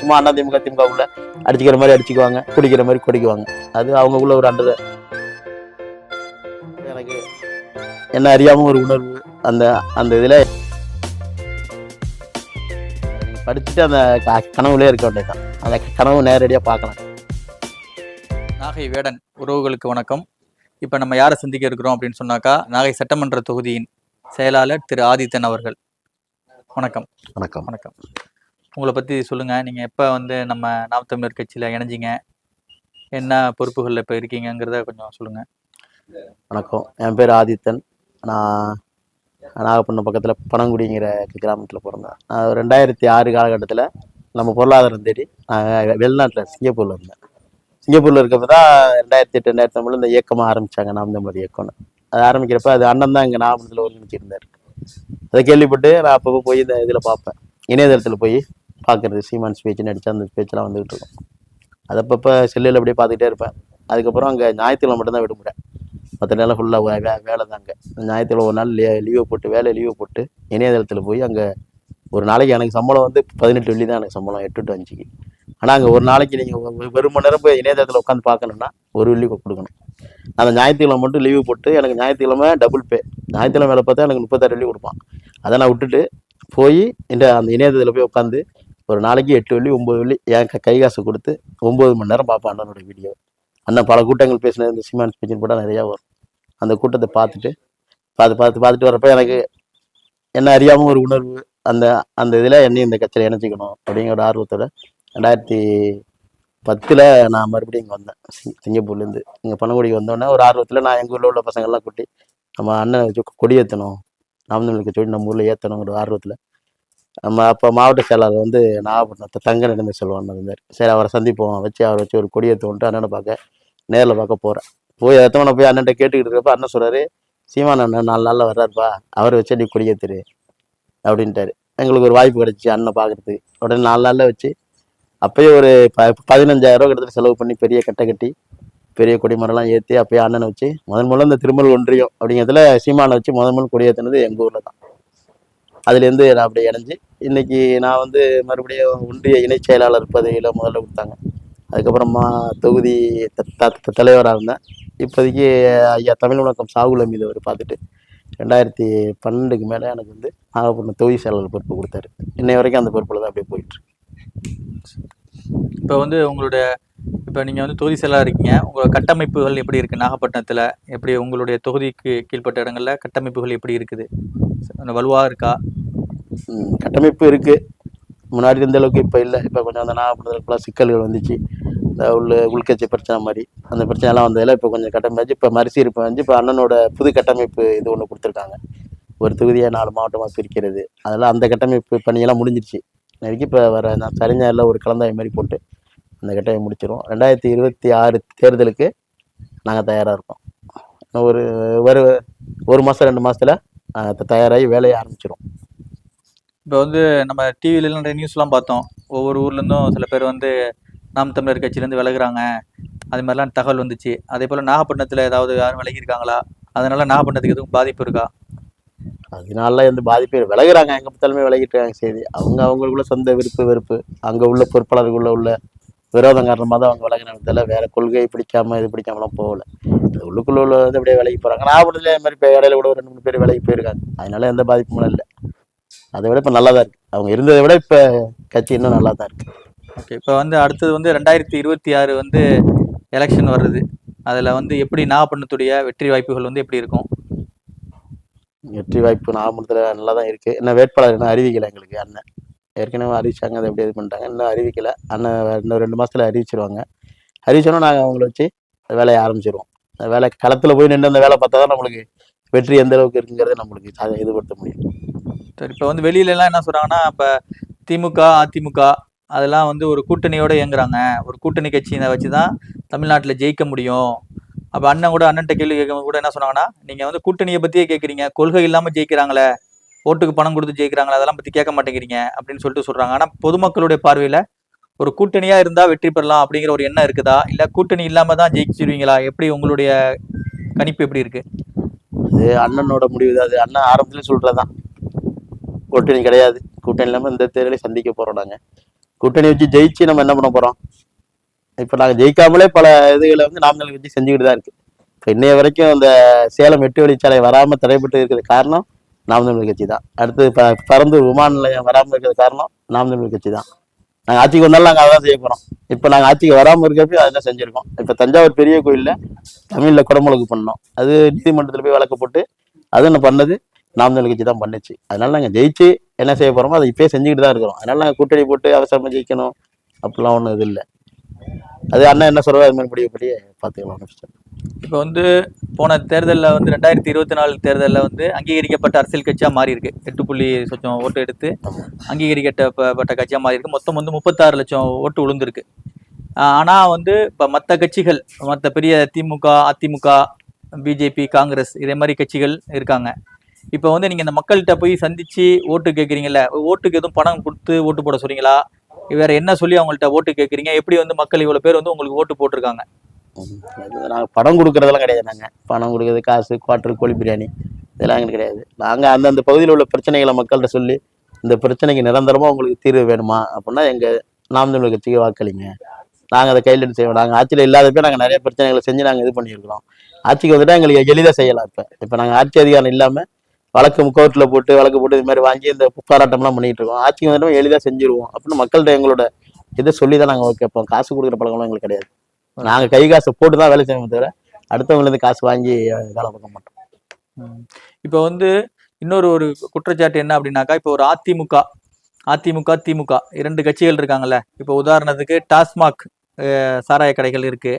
சும்மா அண்ணா திமுக திமுகவுக்குள்ள அடிச்சுக்கிற மாதிரி அடிச்சுக்குவாங்க, குடிக்கிற மாதிரி குடிக்குவாங்க. அது அவங்கக்குள்ள ஒரு அண்டர். எனக்கு என்ன அறியாம ஒரு உணர்வு அந்த அந்த இதில் படிச்சுட்டு அந்த கனவுலேயே இருக்க வேண்டியதுதான். அந்த கனவு நேரடியாக பார்க்கலாம். நாகை வேடன் உறவுகளுக்கு வணக்கம். இப்போ நம்ம யாரை சந்திக்க இருக்கிறோம் அப்படின்னு சொன்னாக்கா, நாகை சட்டமன்ற தொகுதியின் செயலாளர் திரு ஆதித்தன் அவர்கள். வணக்கம். வணக்கம். வணக்கம். உங்களை பற்றி சொல்லுங்கள். நீங்கள் எப்போ வந்து நம்ம நாம் தமிழர் கட்சியில் இணைஞ்சிங்க, என்ன பொறுப்புகளில் இப்போ இருக்கீங்கிறத கொஞ்சம் சொல்லுங்கள். வணக்கம், என் பேர் ஆதித்தன். நான் நாகப்பட்டினம் பக்கத்தில் பனங்குடிங்கிற கிராமத்தில் பிறந்தேன். நான் 2006 காலகட்டத்தில் நம்ம பொருளாதாரம் தேடி நான் வெளிநாட்டில் சிங்கப்பூரில் இருந்தேன். சிங்கப்பூரில் இருக்கப்போ தான் 2008 2009 இந்த இயக்கமாக ஆரம்பித்தாங்க, நாம் தமிழர் இயக்கம்னு. அது ஆரம்பிக்கிறப்ப அது அண்ணன் தான் இங்கே நாகப்பட்டினத்தில் ஒருங்கிணைச்சிருந்தார். அதை கேள்விப்பட்டு நான் அப்பப்போ போய் இந்த இதில் பார்ப்பேன், இணையதளத்தில் போய் பார்க்குறது. சீமான் ஸ்பீச்சுன்னு அடித்தா அந்த ஸ்பீச்செலாம் வந்துகிட்டு இருக்கும். அது அப்பப்போ செல்லில் அப்படியே பார்த்துக்கிட்டே இருப்பேன். அதுக்கப்புறம் அங்கே ஞாயிற்றுக்கிழமை மட்டும்தான் விடுமுறை, மற்ற நேரம் ஃபுல்லாக வேலை தாங்க. ஞாயிற்றுக்கிழமை ஒரு நாள் லீவை போட்டு, வேலை லீவை போட்டு இணையதளத்தில் போய் அங்கே ஒரு நாளைக்கு எனக்கு சம்பளம் வந்து 18 வெள்ளி தான் எனக்கு சம்பளம், 8 to 5. ஆனால் அங்கே ஒரு நாளைக்கு நீங்கள் ஒரு மணி நேரம் போய் இணையதளத்தில் உட்காந்து பார்க்கணுன்னா 1 வெள்ளி கொடுக்கணும். அந்த ஞாயிற்றுக்கிழமை மட்டும் லீவு போட்டு, எனக்கு ஞாயிற்றுக்கிழமை டபுள் பே, ஞாயிற்றுக்கிழமை வேலை பார்த்தா எனக்கு 36 வெள்ளி கொடுப்பான். அதை நான் விட்டுட்டு போய் அந்த இணையதளத்தில் போய் உட்காந்து ஒரு நாளைக்கு 8 வெள்ளி 9 வெள்ளி என் கை காசு கொடுத்து 9 மணி நேரம் பார்ப்பேன் அண்ணனோட வீடியோ. அண்ணன் பல கூட்டங்கள் பேசினது, இந்த சீமான் ஸ்பீச்சின் போட்டால் நிறையா வரும். அந்த கூட்டத்தை பார்த்துட்டு வரப்போ எனக்கு என்ன அறியாமல் ஒரு உணர்வு, அந்த அந்த இதில் என்னையும் இந்த கட்சியில் இணைச்சிக்கணும் அப்படிங்கிற ஒரு ஆர்வத்தோட 2010 நான் மறுபடியும் இங்கே வந்தேன். சிங்கப்பூர்லேருந்து இங்கே பனங்குடிக்கு வந்தோடனே ஒரு ஆர்வத்தில் நான் எங்கள் ஊரில் உள்ள பசங்கள்லாம் கூட்டி நம்ம அண்ணனை வச்சு கொடி ஏற்றணும், நாம் தமிழுக்கு சொல்லி நம்ம ஊரில் ஏற்றணுங்கிற ஆர்வத்தில் நம்ம அப்போ மாவட்ட செயலாளர் வந்து நாகப்பட்டினத்தை தங்க நடந்து செல்வான்னு இருந்தார். சரி, அவரை சந்திப்போம் வச்சு அவரை வச்சு ஒரு கொடி ஏற்றுவோன்ட்டு அண்ணனை பார்க்க நேரில் பார்க்க போகிறேன். போய் எத்தவனை போய் அண்ணன்ட்ட கேட்டுக்கிட்டு இருக்கப்ப அண்ணன் சொல்கிறாரு, சீமான் அண்ணன் 4 நாளில் வர்றாருப்பா, அவரை வச்சு நீ கொடி ஏற்றுரு அப்படின்ட்டாரு. எங்களுக்கு ஒரு வாய்ப்பு கிடச்சி அண்ணன் பார்க்குறதுக்கு. உடனே 4 நாளில் வச்சு அப்போயே ஒரு 15,000 ரூபா கிட்டத்தட்ட செலவு பண்ணி பெரிய கட்டை கட்டி பெரிய கொடிமரம்லாம் ஏற்றி அப்போயே அண்ணனை வச்சு முதல்ல இந்த திருமல் ஒன்றியம் அப்படிங்கிறதுல சீமானை வச்சு முதல் கொடி ஏற்றினது எங்கள் ஊரில் தான். அதுலேருந்து நான் அப்படியே இணைஞ்சு இன்னைக்கு நான் வந்து மறுபடியும் ஒன்றிய இணை செயலாளர் பதவியில் முதல்ல கொடுத்தாங்க. அதுக்கப்புறமா தொகுதி தலைவராக இருந்தேன். இப்போதைக்கு ஐயா தமிழ் வணக்கம் சாகுல் அமீது அவர் பார்த்துட்டு 2012க்கு மேலே எனக்கு வந்து நாகப்பட்டினம் தொகுதி செயலாளர் பொறுப்பு கொடுத்தாரு. இன்னை வரைக்கும் அந்த பொறுப்பில் தான் அப்படியே போயிட்டு. இப்போ வந்து உங்களுடைய இப்போ நீங்கள் வந்து தொகுதி செயலாளர் இருக்கீங்க, உங்களோட கட்டமைப்புகள் எப்படி இருக்குது நாகப்பட்டினத்தில்? எப்படி உங்களுடைய தொகுதிக்கு கீழ்ப்பட்ட இடங்களில் கட்டமைப்புகள் எப்படி இருக்குது? வலுவாக இருக்கா? கட்டமைப்பு இருக்குது, முன்னாடி இருந்த அளவுக்கு இப்போ இல்லை. இப்போ கொஞ்சம் அந்த நாகப்பட்டினத்துக்குலாம் சிக்கல்கள் வந்துச்சு, இந்த உள்கட்சி பிரச்சனை மாதிரி அந்த பிரச்சனைலாம் வந்ததில் இப்போ கொஞ்சம் கட்டமைச்சு இப்போ மறுசீர்ப்பு வந்து இப்போ அண்ணனோட புது கட்டமைப்பு இது ஒன்று கொடுத்துருக்காங்க. ஒரு தொகுதியை 4 மாவட்டமாக பிரிக்கிறது, அதெல்லாம் அந்த கட்டமைப்பு பணியெல்லாம் முடிஞ்சிருச்சு. வரைக்கும் இப்போ வர நான் சரிஞரில் ஒரு கலந்தாய் மாதிரி போட்டு அந்த கட்டமைப்பு முடிச்சிடும். 2026 தேர்தலுக்கு நாங்கள் தயாராக இருக்கோம். ஒரு மாதம் 2 மாதத்தில் தயாராகி வேலையை ஆரம்பிச்சிடும். இப்போ வந்து நம்ம டிவிலலாம் நிறைய நியூஸ்லாம் பார்த்தோம், ஒவ்வொரு ஊர்லேருந்தும் சில பேர் வந்து நாம் தமிழர் கட்சியிலேருந்து விலகுறாங்க, அது மாதிரிலாம் தகவல் வந்துச்சு. அதே போல் நாகப்பட்டினத்தில் ஏதாவது யாரும் விலகியிருக்காங்களா? அதனால் நாகப்பட்டினத்துக்கு எதுவும் பாதிப்பு இருக்கா? அதனால எந்த பாதிப்பு விலகுறாங்க, எங்கே பார்த்தாலுமே விலகிட்டு இருக்காங்க. சரி, அவங்களுக்குள்ள சொந்த வெறுப்பு அங்கே உள்ள பொறுப்பாளர்களுக்குள்ள உள்ள விரோதம் காரணமாக தான் அவங்க விலகினால வேற கொள்கையை பிடிக்காம இது பிடிக்காமலாம் போகல. உள்ளுக்குள்ள உள்ள வந்து அப்படியே விலகி போகிறாங்க. நாகப்பட்டினத்தில் இது மாதிரி இப்போ இடையில கூட ஒரு 2-3 பேர் விலகி போயிருக்காங்க. அதனால எந்த பாதிப்பும் இல்லை. அதை விட இப்போ நல்லா தான் இருக்குது. அவங்க இருந்ததை விட இப்போ கட்சி இன்னும் நல்லா தான் இருக்குது. ஓகே, இப்போ வந்து அடுத்தது வந்து 2026 வந்து எலெக்ஷன் வருது. அதில் வந்து எப்படி நாகப்பட்டினத்துடைய வெற்றி வாய்ப்புகள் வந்து எப்படி இருக்கும்? வெற்றி வாய்ப்பு நாகப்பட்டினத்தில் நல்லா தான் இருக்குது. இன்னும் வேட்பாளர் இன்னும் அறிவிக்கலை. எங்களுக்கு அண்ணன் ஏற்கனவே அறிவிச்சாங்க, அதை எப்படி இது பண்ணிட்டாங்க, இன்னும் அறிவிக்கலை. அண்ணன் இன்னும் 2 மாதத்தில் அறிவிச்சிருவாங்க. அறிவிச்சோன்னா நாங்கள் அவங்கள வச்சு வேலையை ஆரம்பிச்சிருவோம். வேலை களத்தில் போய் நின்று அந்த வேலை பார்த்தா தான் நம்மளுக்கு வெற்றி எந்த அளவுக்கு இருக்குங்கிறத நம்மளுக்கு அதை இதுபடுத்த முடியும். சரி, இப்போ வந்து வெளியிலலாம் என்ன சொல்கிறாங்கன்னா, இப்போ திமுக அதிமுக அதெல்லாம் வந்து ஒரு கூட்டணியோடு இயங்குறாங்க, ஒரு கூட்டணி கட்சியை வச்சு தான் தமிழ்நாட்டில் ஜெயிக்க முடியும். அப்போ அண்ணன்ட்ட கேள்வி கேட்கும் கூட என்ன சொன்னாங்கன்னா, நீங்கள் வந்து கூட்டணியை பற்றியே கேட்குறீங்க, கொள்கை இல்லாமல் ஜெயிக்கிறாங்களே, ஓட்டுக்கு பணம் கொடுத்து ஜெயிக்கிறாங்களே, அதெல்லாம் பற்றி கேட்க மாட்டேங்கிறீங்க அப்படின்னு சொல்லிட்டு சொல்கிறாங்க. ஆனால் பொதுமக்களுடைய பார்வையில் ஒரு கூட்டணியாக இருந்தால் வெற்றி பெறலாம் அப்படிங்கிற ஒரு எண்ணம் இருக்குதா, இல்லை கூட்டணி இல்லாமல் தான் ஜெயிச்சிருவீங்களா? எப்படி உங்களுடைய கணிப்பு எப்படி இருக்கு? அது அண்ணனோட முடிவு தான். அது அண்ணன் ஆரம்பத்துலேயே சொல்கிறதான், கூட்டணி கிடையாது, கூட்டணி இல்லாமல் இந்த தேர்தலை சந்திக்க போகிறோம் நாங்கள். கூட்டணி வச்சு ஜெயிச்சு நம்ம என்ன பண்ண போறோம்? இப்ப நாங்க ஜெயிக்காமலே பல இதுகளை வந்து நாமக்கல் வச்சு செஞ்சுக்கிட்டு தான் இருக்கு. இப்ப இன்னைய வரைக்கும் அந்த சேலம் 8 வழிச்சாலை வராம தடைபட்டு இருக்கிறது காரணம் நாம் தமிழர் கட்சி தான். அடுத்து பரந்தூர் விமான நிலையம் வராம இருக்கிறது காரணம் நாம் தமிழர் கட்சி தான். நாங்க ஆட்சிக்கு வந்தாலும் நாங்க அதான் செய்ய போறோம். இப்ப நாங்க ஆட்சிக்கு வராம இருக்கப்போ அதெல்லாம் செஞ்சிருக்கோம். இப்ப தஞ்சாவூர் பெரிய கோயில்ல தமிழ்ல குடமுழுக்கு பண்ணோம். அது நீதிமன்றத்துல போய் வழக்கு போட்டு அது என்ன பண்ணது நாம் தமிழர் கட்சி தான் பண்ணுச்சு. அதனால நாங்க ஜெயிச்சு என்ன செய்ய போறோமோ அதை இப்பயே செஞ்சுக்கிட்டு தான் இருக்கிறோம். அதனால நாங்க கூட்டணி போட்டு அவசரமா ஜெயிக்கணும் அப்படிலாம் ஒண்ணும் இது இல்லை. அது அண்ணன் என்ன சொல்றோ அது மாதிரி முடிவுபடி பார்த்துக்கலாம். இப்போ வந்து போன தேர்தலில் வந்து 2024 தேர்தலில் வந்து அங்கீகரிக்கப்பட்ட அரசியல் கட்சியாக மாறி இருக்கு. 8 சொச்சம் ஓட்டு எடுத்து அங்கீகரிக்கப்பட்ட கட்சியாக மாறி இருக்கு. மொத்தம் வந்து 36 லட்சம் ஓட்டு விழுந்திருக்கு. ஆனால் வந்து இப்போ மற்ற கட்சிகள், மற்ற பெரிய திமுக, அதிமுக, பிஜேபி, காங்கிரஸ் இதே மாதிரி கட்சிகள் இருக்காங்க. இப்போ வந்து நீங்கள் இந்த மக்கள்கிட்ட போய் சந்திச்சு ஓட்டு கேட்குறீங்கல்ல, ஓட்டுக்கு எதுவும் பணம் கொடுத்து ஓட்டு போட சொல்றீங்களா? வேற என்ன சொல்லி அவங்கள்ட்ட ஓட்டு கேட்குறீங்க? எப்படி வந்து மக்கள் இவ்வளோ பேர் வந்து உங்களுக்கு ஓட்டு போட்டிருக்காங்க? நாங்கள் பணம் கொடுக்கறதெல்லாம் கிடையாது. நாங்கள் பணம் கொடுக்குறது காசு, குவார்டர், கோழி பிரியாணி இதெல்லாம் எங்களுக்கு கிடையாது. நாங்கள் அந்தந்த பகுதியில் உள்ள பிரச்சனைகளை மக்கள்கிட்ட சொல்லி இந்த பிரச்சனைக்கு நிரந்தரமாக உங்களுக்கு தீர்வு வேணுமா அப்படின்னா எங்கள் நாம் தமிழர் கட்சிக்கு வாக்களிங்க, நாங்கள் அதை கையில் எடுத்து செய்வோம். நாங்கள் ஆட்சியில் இல்லாதப்போ நாங்கள் நிறைய பிரச்சனைகளை செஞ்சு நாங்கள் இது பண்ணியிருக்கிறோம். ஆட்சிக்கு வந்துட்டால் எங்களுக்கு எளிதாக செய்யலாம். இப்போ நாங்கள் ஆட்சி அதிகாரம் இல்லாமல் வழக்கு கோர்ட்டில் போட்டு வழக்கு போட்டு இது மாதிரி வாங்கி இந்த போராட்டம்லாம் பண்ணிட்டு இருக்கோம். ஆட்சிக்கு வந்துட்டு எளிதாக செஞ்சிருவோம் அப்படின்னு மக்கள்கிட்ட எங்களோட இதை சொல்லி தான் நாங்கள் கேட்போம். காசு கொடுக்குற பழக்கம்லாம் எங்களுக்கு கிடையாது. நாங்கள் கை காசை போட்டு தான் வேலை செய்வோம் தவிர அடுத்தவங்களுக்கு காசு வாங்கி வேலை பார்க்க மாட்டோம். இப்போ வந்து இன்னொரு குற்றச்சாட்டு என்ன அப்படின்னாக்கா, இப்போ ஒரு அதிமுக திமுக 2 கட்சிகள் இருக்காங்கல்ல. இப்போ உதாரணத்துக்கு டாஸ்மாக் சாராய கடைகள் இருக்கு.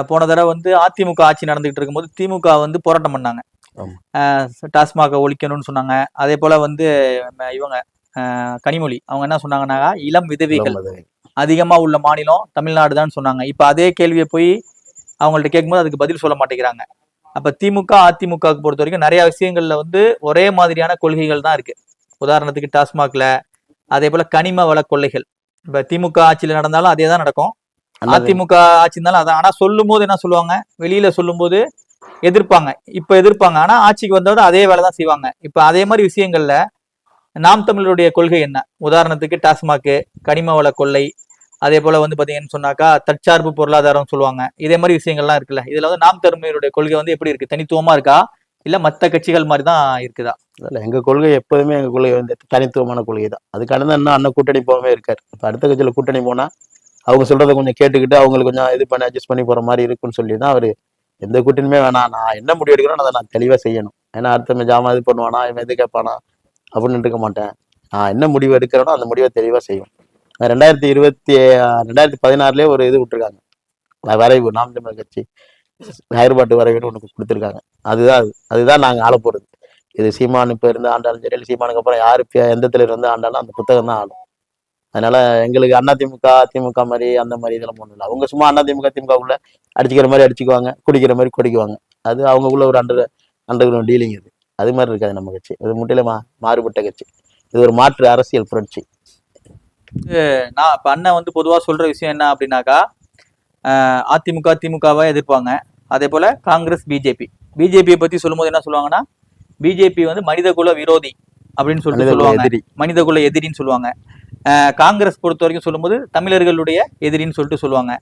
போன தடவை வந்து அதிமுக ஆட்சி நடந்துகிட்டு இருக்கும்போது திமுக வந்து போராட்டம் பண்ணாங்க, டாஸ்மாகை ஒழிக்கணும்னு சொன்னாங்க. அதே போல வந்து இவங்க கனிமொழி அவங்க என்ன சொன்னாங்கன்னா, இளம் விதவைகள் அதிகமா உள்ள மாநிலம் தமிழ்நாடு தான் சொன்னாங்க. இப்ப அதே கேள்வியை போய் அவங்கள்ட்ட கேட்கும்போது அதுக்கு பதில் சொல்ல மாட்டேங்கிறாங்க. அப்ப திமுக அதிமுகவுக்கு பொறுத்த வரைக்கும் நிறைய விஷயங்கள்ல வந்து ஒரே மாதிரியான கொள்கைகள் தான் இருக்கு. உதாரணத்துக்கு டாஸ்மாக்ல, அதே போல கனிம வள கொள்ளைகள். இப்ப திமுக ஆட்சியில நடந்தாலும் அதே தான் நடக்கும், அதிமுக ஆட்சி இருந்தாலும் அதான். ஆனா சொல்லும் போது என்ன சொல்லுவாங்க, வெளியில சொல்லும் போது எதிர்ப்பாங்க, இப்ப எதிர்ப்பாங்க, ஆனா ஆட்சிக்கு வந்தோட அதே வேலை தான் செய்வாங்க. இப்ப அதே மாதிரி விஷயங்கள்ல நாம் தமிழருடைய கொள்கை என்ன? உதாரணத்துக்கு டாஸ்மாக், கனிம வள கொள்ளை, அதே போல வந்து பாத்தீங்கன்னு சொன்னாக்கா தற்சார்பு பொருளாதாரம் சொல்லுவாங்க. இதே மாதிரி விஷயங்கள்லாம் இருக்குல்ல, இதுல வந்து நாம் தமிழருடைய கொள்கை வந்து எப்படி இருக்கு? தனித்துவமா இருக்கா இல்ல மற்ற கட்சிகள் மாதிரி தான் இருக்குதா? இல்ல, எங்க கொள்கை எப்போதுமே எங்க கொள்கை வந்து தனித்துவமான கொள்கை தான். அதுக்கான இன்னும் அண்ணன் கூட்டணி போகவே இருக்காரு. இப்ப அடுத்த கட்சியில கூட்டணி போனா அவங்க சொல்றதை கொஞ்சம் கேட்டுக்கிட்டு அவங்களுக்கு கொஞ்சம் இது பண்ணி அட்ஜஸ்ட் பண்ணி போற மாதிரி இருக்குன்னு சொல்லி தான் அவரு எந்த கூட்டணியுமே வேணாம், நான் என்ன முடிவு எடுக்கிறோன்னு அதை நான் தெளிவா செய்யணும். ஏன்னா அடுத்த ஜாமா இது பண்ணுவானா, இவன் இது கேட்பானா அப்படின்னு இருக்க மாட்டேன். நான் என்ன முடிவு எடுக்கிறேனோ அந்த முடிவை தெளிவா செய்யும். 2016 ஒரு இது விட்டுருக்காங்க, வரைவு, நாம் தமிழர் கட்சி ஹைதராபாத் வரைவுன்னு ஒன்று கொடுத்துருக்காங்க. அதுதான் நாங்கள் ஆள போறது. இது சீமானு இப்போ இருந்து ஆண்டாலும் சரி, சீமானுக்கு அப்புறம் யாரு எந்த தலைவர் வந்து ஆண்டாலும் அந்த புத்தகம் தான் ஆளும். அதனால எங்களுக்கு அதிமுக மாதிரி அந்த மாதிரி இதெல்லாம் ஒன்றும் இல்லை. அவங்க சும்மா திமுக உள்ள அடிச்சுக்கிற மாதிரி அடிச்சுக்குவாங்க, குடிக்கிற மாதிரி குடிக்குவாங்க. அது அவங்களுக்குள்ள ஒரு அண்டர் டீலிங். அது மாதிரி இருக்காது நம்ம கட்சி. இது முற்றிலும் மாறுபட்ட கட்சி. இது ஒரு மாற்று அரசியல் புரட்சி. நான் இப்ப அண்ணன் வந்து பொதுவா சொல்ற விஷயம் என்ன அப்படின்னாக்கா, அதிமுக திமுகவை எதிர்ப்பாங்க. அதே போல காங்கிரஸ் பிஜேபியை பத்தி சொல்லும்போது என்ன சொல்லுவாங்கன்னா, பிஜேபி வந்து மனிதகுல விரோதி அப்படின்னு சொல்லிட்டு சொல்லுவாங்க, மனிதகுல எதிரின்னு சொல்லுவாங்க. காங்கிரஸ் பொறுத்த வரைக்கும் சொல்லும்போது தமிழர்களுடைய எதிரின்னு சொல்லிட்டு சொல்லுவாங்க.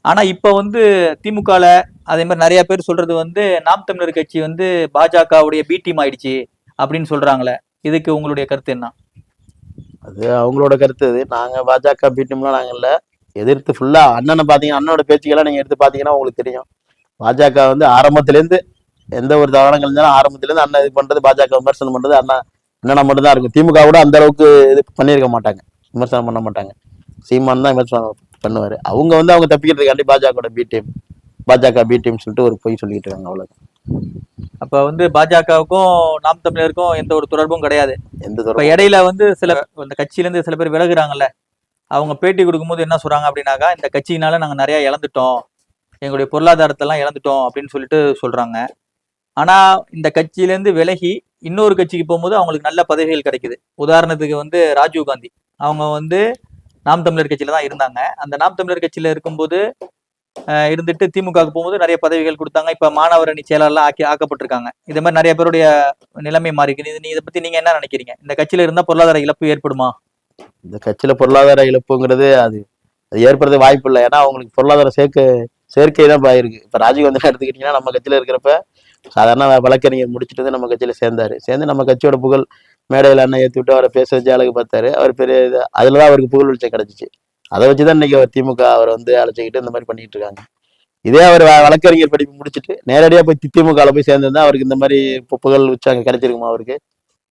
ஆனா இப்ப வந்து திமுகல அதே மாதிரி நிறைய பேர் சொல்றது வந்து நாம் தமிழர் கட்சி வந்து பாஜகவுடைய பி டீம் ஆயிடுச்சு அப்படின்னு சொல்றாங்களே, இதுக்கு உங்களுடைய கருத்து என்ன? அது அவங்களோட கருத்து. அது நாங்க பாஜக பி டீம்லாம் நாங்க இல்ல, எதிர்த்து ஃபுல்லா அண்ணனை பாத்தீங்கன்னா, அண்ணனோட பேச்சுக்கெல்லாம் நீங்க எடுத்து பாத்தீங்கன்னா உங்களுக்கு தெரியும். பாஜக வந்து ஆரம்பத்திலேருந்து எந்த ஒரு தவறங்கள் இருந்தாலும் ஆரம்பத்திலேருந்து அண்ணன் இது பண்றது, பாஜக விமர்சனம் பண்றது அண்ணனா மட்டும் தான் இருக்கும். திமுக கூட அந்த அளவுக்கு இது பண்ணியிருக்க மாட்டாங்க, விமர்சனம் பண்ண மாட்டாங்க. சீமான் தான் விமர்சனம் பண்ணுவாரு. அவங்க வந்து அவங்க தப்பிக்கிறதுக்காண்டி பாஜக பி டீம் சொல்லிட்டு ஒரு பொய் சொல்லிட்டு இருக்காங்க, அவ்வளவு. அப்ப வந்து பாஜகவுக்கும் நாம் தமிழருக்கும் எந்த ஒரு தொடர்பும் கிடையாது. எந்த இடையில வந்து சில இந்த கட்சியில இருந்து சில பேர் விலகுறாங்கல்ல, அவங்க பேட்டி கொடுக்கும்போது என்ன சொல்றாங்க அப்படின்னாக்கா, இந்த கட்சியினால நாங்க நிறைய இழந்துட்டோம், எங்களுடைய பொருளாதாரத்தெல்லாம் இழந்துட்டோம் அப்படின்னு சொல்லிட்டு சொல்றாங்க. ஆனா இந்த கட்சியில இருந்து விலகி இன்னொரு கட்சிக்கு போகும்போது அவங்களுக்கு நல்ல பதவிகள் கிடைக்குது. உதாரணத்துக்கு வந்து ராஜீவ் காந்தி அவங்க வந்து நாம் தமிழர் கட்சியில தான் இருந்தாங்க. அந்த நாம் தமிழர் கட்சியில இருக்கும்போது இருந்துட்டு திமுகவுக்கு போகும்போது நிறைய பதவிகள் கொடுத்தாங்க. இப்ப மாணவர் அணி செயலாளர்லாம் ஆக்கப்பட்டிருக்காங்க. இதே மாதிரி நிறைய பேருடைய நிலைமை மாறி இருக்கு. இதை பத்தி நீங்க என்ன நினைக்கிறீங்க? இந்த கட்சியில இருந்தா பொருளாதார இழப்பு ஏற்படுமா? இந்த கட்சியில பொருளாதார இழப்புங்கிறது அது அது ஏற்படுறது வாய்ப்பு இல்லை. ஏன்னா அவங்களுக்கு பொருளாதார சேர்க்கை தான் இருக்கு. இப்ப ராஜீவ்காந்தி எடுத்துக்கிட்டீங்கன்னா நம்ம கட்சியில இருக்கிறப்ப சாதாரண வழக்கறிஞர் முடிச்சுட்டு வந்து நம்ம கட்சியில சேர்ந்து நம்ம கட்சியோட புகழ் மேடையில அண்ணன் ஏற்றி விட்டு அவரை பேச வச்சு அழகு பார்த்தாரு. அவர் பெரிய இது அதுலதான் அவருக்கு புகழ் வெளிச்சம் கிடைச்சிச்சு. அதை வச்சுதான் இன்னைக்கு அவர் திமுக அவரை வந்து அழைச்சிக்கிட்டு இந்த மாதிரி பண்ணிட்டு இருக்காங்க. இதே அவர் வழக்கறிஞர் படிப்பு முடிச்சுட்டு நேரடியா போய் திமுக போய் சேர்ந்திருந்தா அவருக்கு இந்த மாதிரி புகழ் உச்சாங்க கிடைச்சிருக்குமா? அவருக்கு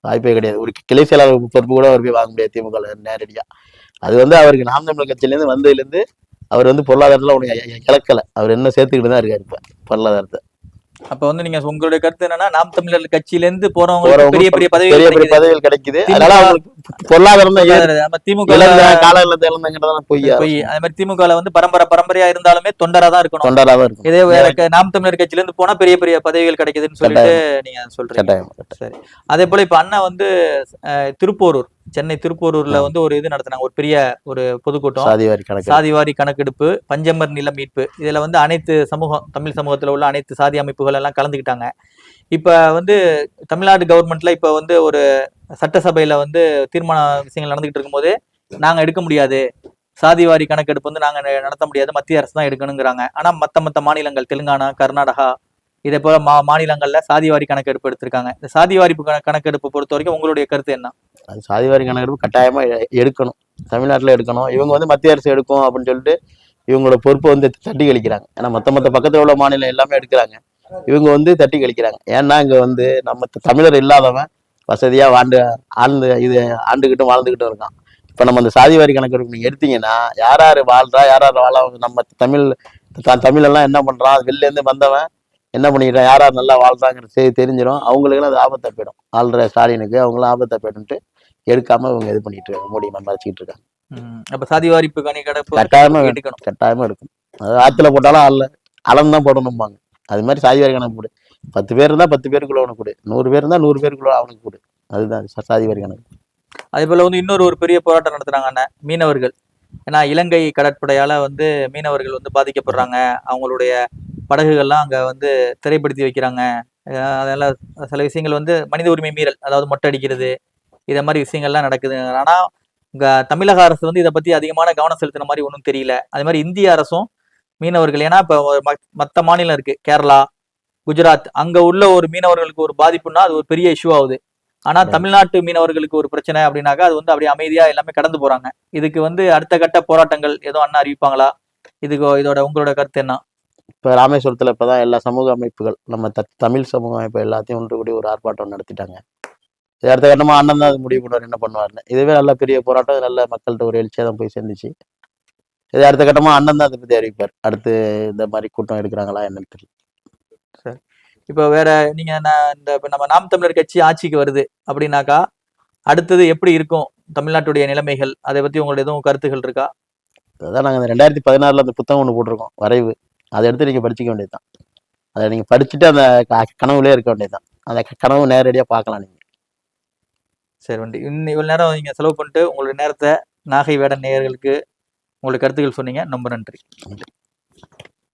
வாய்ப்பே கிடையாது. ஒரு கிளை செயலாளர் பொறுப்பு கூட அவர் போய் வாங்க முடியாது திமுக நேரடியா. அது வந்து அவருக்கு நாம் தமிழர் கட்சியிலேருந்து வந்ததுலேருந்து அவர் வந்து பொருளாதாரத்துல ஒன்று இழக்கலை. அவர் என்ன சேர்த்துக்கிட்டு தான் இருக்காரு இப்ப பொருளாதாரத்தை. அப்ப வந்து நீங்க உங்களுடைய கருத்து என்னன்னா, நாம் தமிழர் கட்சியில இருந்து போறவங்களுக்கு பெரிய பெரிய பதவிகள் கிடைக்குது. அதனால அவங்களுக்கு பொருளாதாரம் தான் திமுக கால இழந்தங்கிறதெல்லாம் பொய். அதே மாதிரி திமுக வந்து பரம்பரையா இருந்தாலுமே தொண்டரா தான் இருக்கணும். இதே வேற நாம் தமிழர் கட்சியில இருந்து போனா பெரிய பெரிய பதவிகள் கிடைக்குதுன்னு சொல்லிட்டு நீங்க சொல்றீங்க. சரி. அதே போல இப்ப அண்ணா வந்து திருப்போரூர், சென்னை திருப்போரூர்ல வந்து ஒரு இது நடத்தினாங்க, ஒரு பெரிய ஒரு பொதுக்கூட்டம், சாதிவாரி கணக்கெடுப்பு, பஞ்சமர் நில மீட்பு. இதுல வந்து அனைத்து சமூகம், தமிழ் சமூகத்துல உள்ள அனைத்து சாதி அமைப்புகள் எல்லாம் கலந்துக்கிட்டாங்க. இப்ப வந்து தமிழ்நாடு கவர்மெண்ட்ல இப்ப வந்து ஒரு சட்டசபையில வந்து தீர்மான விஷயங்கள் நடந்துகிட்டு இருக்கும்போது நாங்க எடுக்க முடியாது, சாதிவாரி கணக்கெடுப்பு வந்து நாங்க நடத்த முடியாது, மத்திய அரசு தான் எடுக்கணுங்கிறாங்க. ஆனா மத்த மாநிலங்கள் தெலுங்கானா, கர்நாடகா இதே போல மாநிலங்கள்ல சாதிவாரி கணக்கெடுப்பு எடுத்திருக்காங்க. இந்த சாதிவாரி கணக்கெடுப்பு பொறுத்த வரைக்கும் உங்களுடைய கருத்து என்ன? அது சாதிவாரி கணக்கெடுப்பு கட்டாயமா எடுக்கணும், தமிழ்நாட்டுல எடுக்கணும். இவங்க வந்து மத்திய அரசு எடுக்கும் அப்படின்னு சொல்லிட்டு இவங்களோட பொறுப்பை வந்து தட்டி கழிக்கிறாங்க. ஏன்னா மத்த பக்கத்துல உள்ள மாநிலம் எல்லாமே எடுக்கிறாங்க, இவங்க வந்து தட்டி கழிக்கிறாங்க. ஏன்னா இங்க வந்து நம்ம தமிழர் இல்லாதவன் வசதியா ஆண்டுகிட்டும் வாழ்ந்துகிட்டும் இருக்கான். இப்ப நம்ம அந்த சாதிவாரி கணக்கெடுப்பு நீங்க எடுத்தீங்கன்னா யார் வாழ்றா, யார் வாழ, நம்ம தமிழ் எல்லாம் என்ன பண்றான், வெளில இருந்து வந்தவன் என்ன பண்ணிக்கிறான், யார் நல்லா வாழ்றாங்கிற செய்தி தெரிஞ்சிடும். அவங்களுக்கு அது ஆபத்தை போயிடும். ஆள்ற ஸ்டாலினுக்கு அவங்களும் ஆபத்தை போயிடும்ட்டு எடுக்காம இவங்க இது பண்ணிட்டு இருக்காங்க, மோடி மறைச்சிக்கிட்டு இருக்காங்க. அப்ப சாதிவாரி கணக்கெடுப்பு கட்டாயமா எடுக்கணும். அது ஆத்துல போட்டாலும் அளந்தான் போடணும்பாங்க. அது மாதிரி சாதிவாரி கணக்கு போடு. 10 பேர் இருந்தா 10 பேருக்குள்ள அவனுக்கு கொடு, 100 பேர் இருந்தா 100 பேருக்குள்ள அவனுக்கு கொடு. அதுதான் சாதிவாரி கணக்கு. அதே போல வந்து இன்னொரு ஒரு பெரிய போராட்டம் நடத்துறாங்க மீனவர்கள். ஏன்னா இலங்கை கடற்படையால வந்து மீனவர்கள் வந்து பாதிக்கப்படுறாங்க, அவங்களுடைய படகுகள்லாம் அங்க வந்து திரைப்படுத்தி வைக்கிறாங்க. அதெல்லாம் சில விஷயங்கள் வந்து மனித உரிமை மீறல், அதாவது மொட்டை அடிக்கிறது, இதை மாதிரி விஷயங்கள்லாம் நடக்குது. ஆனா தமிழக அரசு வந்து இதை பத்தி அதிகமான கவனம் செலுத்தின மாதிரி ஒன்றும் தெரியல. அதே மாதிரி இந்திய அரசும் மீனவர்கள், ஏன்னா இப்போ மற்ற மாநிலம் இருக்கு, கேரளா, குஜராத், அங்க உள்ள ஒரு மீனவர்களுக்கு ஒரு பாதிப்புன்னா அது ஒரு பெரிய இஷ்யூ ஆகுது. ஆனா தமிழ்நாட்டு மீனவர்களுக்கு ஒரு பிரச்சனை அப்படின்னாக்கா அது வந்து அப்படியே அமைதியா எல்லாமே கடந்து போறாங்க. இதுக்கு வந்து அடுத்த கட்ட போராட்டங்கள் ஏதோ அண்ணா அறிவிப்பாங்களா? இதோட உங்களோட கருத்து என்ன? இப்ப ராமேஸ்வரத்துல இப்பதான் எல்லா சமூக அமைப்புகள், நம்ம தமிழ் சமூக அமைப்பு எல்லாத்தையும் ஒன்று கூடி ஒரு ஆர்ப்பாட்டம் நடத்திட்டாங்க. இது அடுத்த கட்டமா அண்ணன் தான் அது முடிவு பண்ணுவார் என்ன பண்ணுவாருன்னு. இதுவே நல்ல பெரிய போராட்டம், நல்ல மக்கள்கிட்ட ஒரு எழுச்சியா தான் போய் சேர்ந்துச்சு. இது அடுத்த கட்டமா அண்ணன் தான் அதை பத்தி அறிவிப்பார். அடுத்து இந்த மாதிரி கூட்டம் எடுக்கிறாங்களா என்னன்னு தெரியல. சரி. இப்போ வேற நீங்க நம்ம நாம் தமிழர் கட்சி ஆட்சிக்கு வருது அப்படின்னாக்கா அடுத்தது எப்படி இருக்கும் தமிழ்நாட்டுடைய நிலைமைகள், அதை பத்தி உங்களோட எதுவும் கருத்துகள் இருக்கா? அதான் நாங்க 2016 அந்த புத்தகம் ஒண்ணு போட்டிருக்கோம், வரைவு. அதை எடுத்து நீங்க படிச்சுக்க வேண்டியதுதான். அதை நீங்க படிச்சுட்டு அந்த கனவுலயே இருக்க வேண்டியதுதான். அந்த கனவு நேரடியா பார்க்கலாம் நீங்க. சரி வண்டி, இவ்வளவு நேரம் நீங்க செலவு பண்ணிட்டு உங்களுடைய நேரத்தை நாகை வேடன் நேயர்களுக்கு உங்களுடைய கருத்துக்கள் சொன்னீங்க. ரொம்ப நன்றி.